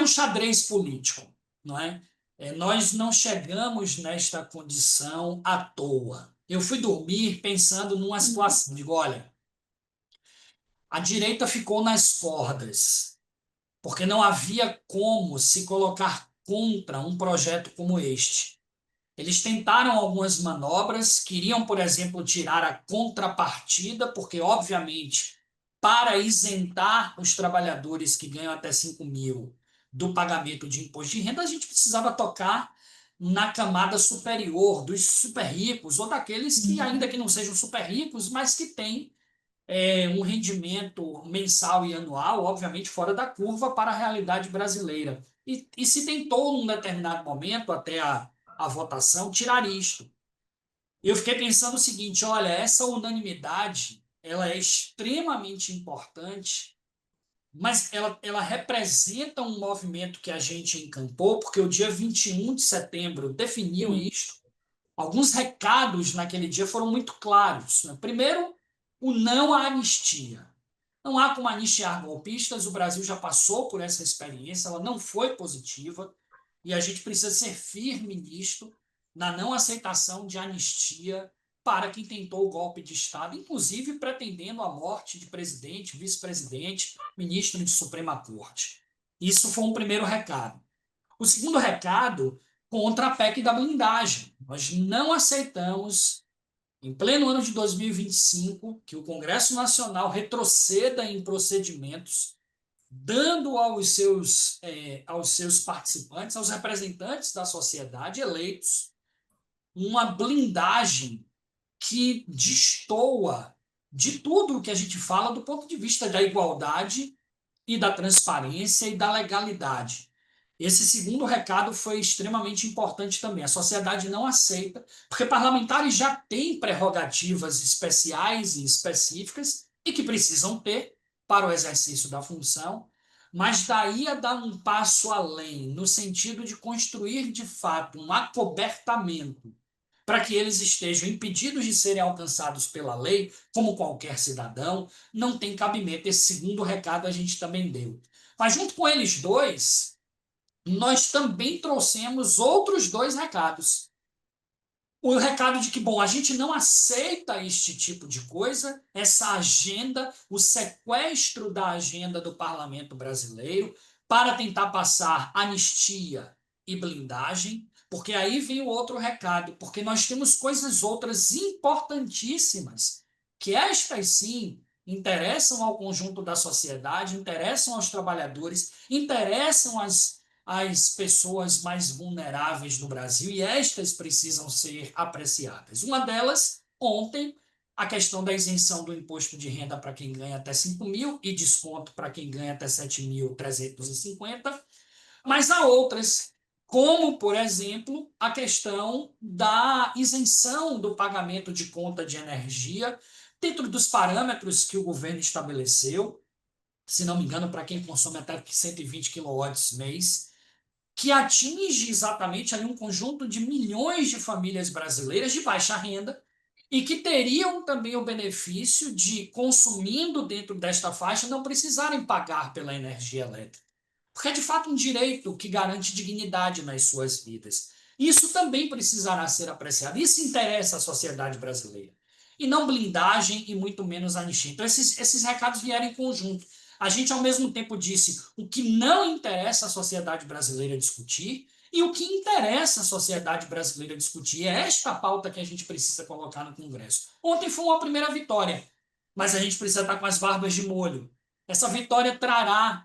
um xadrez político, não é? Nós não chegamos nesta condição à toa. Eu fui dormir pensando numa situação, digo, olha, a direita ficou nas cordas, porque não havia como se colocar contra um projeto como este. Eles tentaram algumas manobras, queriam, por exemplo, tirar a contrapartida, porque, obviamente, para isentar os trabalhadores que ganham até 5 mil do pagamento de imposto de renda, a gente precisava tocar na camada superior dos super ricos, ou daqueles que, ainda que não sejam super ricos, mas que têm um rendimento mensal e anual, obviamente, fora da curva para a realidade brasileira. E se tentou, num determinado momento, até a votação, tirar isto. Eu fiquei pensando o seguinte, olha, essa unanimidade ela é extremamente importante, mas ela representa um movimento que a gente encampou, porque o dia 21 de setembro definiu Sim. isto. Alguns recados naquele dia foram muito claros, né? Primeiro, o não à anistia. Não há como anistiar golpistas, o Brasil já passou por essa experiência, ela não foi positiva, e a gente precisa ser firme nisto, na não aceitação de anistia para quem tentou o golpe de Estado, inclusive pretendendo a morte de presidente, vice-presidente, ministro de Suprema Corte. Isso foi um primeiro recado. O segundo recado, contra a PEC da blindagem. Nós não aceitamos, em pleno ano de 2025, que o Congresso Nacional retroceda em procedimentos, dando aos seus participantes, aos representantes da sociedade eleitos, uma blindagem que destoa de tudo o que a gente fala do ponto de vista da igualdade e da transparência e da legalidade. Esse segundo recado foi extremamente importante também. A sociedade não aceita, porque parlamentares já têm prerrogativas especiais e específicas e que precisam ter para o exercício da função, mas daí a dar um passo além, no sentido de construir de fato um acobertamento para que eles estejam impedidos de serem alcançados pela lei, como qualquer cidadão, não tem cabimento. Esse segundo recado a gente também deu. Mas junto com eles dois, nós também trouxemos outros dois recados. O recado de que, bom, a gente não aceita este tipo de coisa, essa agenda, o sequestro da agenda do parlamento brasileiro para tentar passar anistia e blindagem, porque aí vem o outro recado, porque nós temos coisas outras importantíssimas, que estas sim interessam ao conjunto da sociedade, interessam aos trabalhadores, interessam às pessoas mais vulneráveis do Brasil, e estas precisam ser apreciadas. Uma delas, ontem, a questão da isenção do imposto de renda para quem ganha até 5 mil e desconto para quem ganha até 7.350, mas há outras, como, por exemplo, a questão da isenção do pagamento de conta de energia dentro dos parâmetros que o governo estabeleceu, se não me engano, para quem consome até 120 quilowatts mês, que atinge exatamente ali um conjunto de milhões de famílias brasileiras de baixa renda e que teriam também o benefício de, consumindo dentro desta faixa, não precisarem pagar pela energia elétrica. Porque é de fato um direito que garante dignidade nas suas vidas. Isso também precisará ser apreciado. Isso interessa à sociedade brasileira. E não blindagem e muito menos anistia. Então, esses recados vieram em conjunto. A gente, ao mesmo tempo, disse o que não interessa à sociedade brasileira discutir e o que interessa à sociedade brasileira discutir. É esta pauta que a gente precisa colocar no Congresso. Ontem foi uma primeira vitória, mas a gente precisa estar com as barbas de molho. Essa vitória trará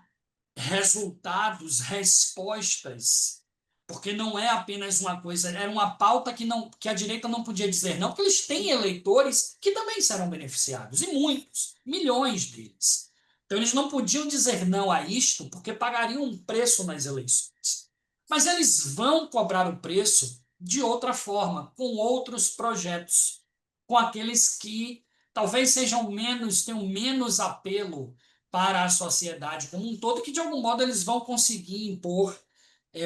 resultados, respostas, porque não é apenas uma coisa, era uma pauta que a direita não podia dizer não, porque eles têm eleitores que também serão beneficiados, e muitos, milhões deles. Então eles não podiam dizer não a isto, porque pagariam um preço nas eleições. Mas eles vão cobrar o preço de outra forma, com outros projetos, com aqueles que talvez sejam menos, tenham menos apelo para a sociedade como um todo, que de algum modo eles vão conseguir impor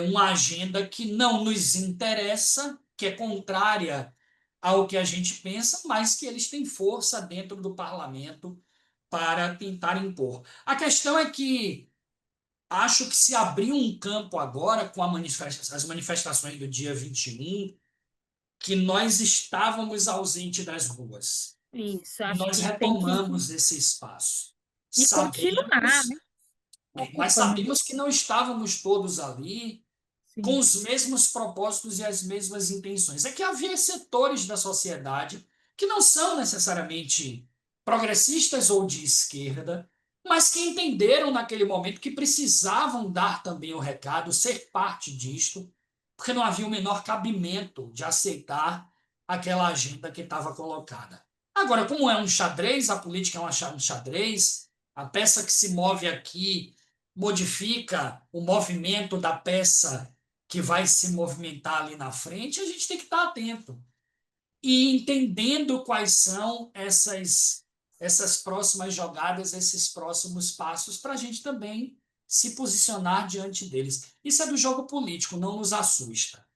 uma agenda que não nos interessa, que é contrária ao que a gente pensa, mas que eles têm força dentro do parlamento para tentar impor. A questão é que acho que se abriu um campo agora com as manifestações do dia 21, que nós estávamos ausentes das ruas. Isso, E acho nós que tem que retomamos esse espaço. e continuar, né, Sabemos, mas ocupando. sabemos que não estávamos todos ali com Sim, os mesmos propósitos e as mesmas intenções. É que havia setores da sociedade que não são necessariamente progressistas ou de esquerda, mas que entenderam naquele momento que precisavam dar também o recado, ser parte disto, porque não havia o menor cabimento de aceitar aquela agenda que estava colocada. Agora, como é um xadrez, a política é um xadrez, a peça que se move aqui modifica o movimento da peça que vai se movimentar ali na frente, a gente tem que estar atento. E entendendo quais são essas próximas jogadas, esses próximos passos, para a gente também se posicionar diante deles. Isso é do jogo político, não nos assusta.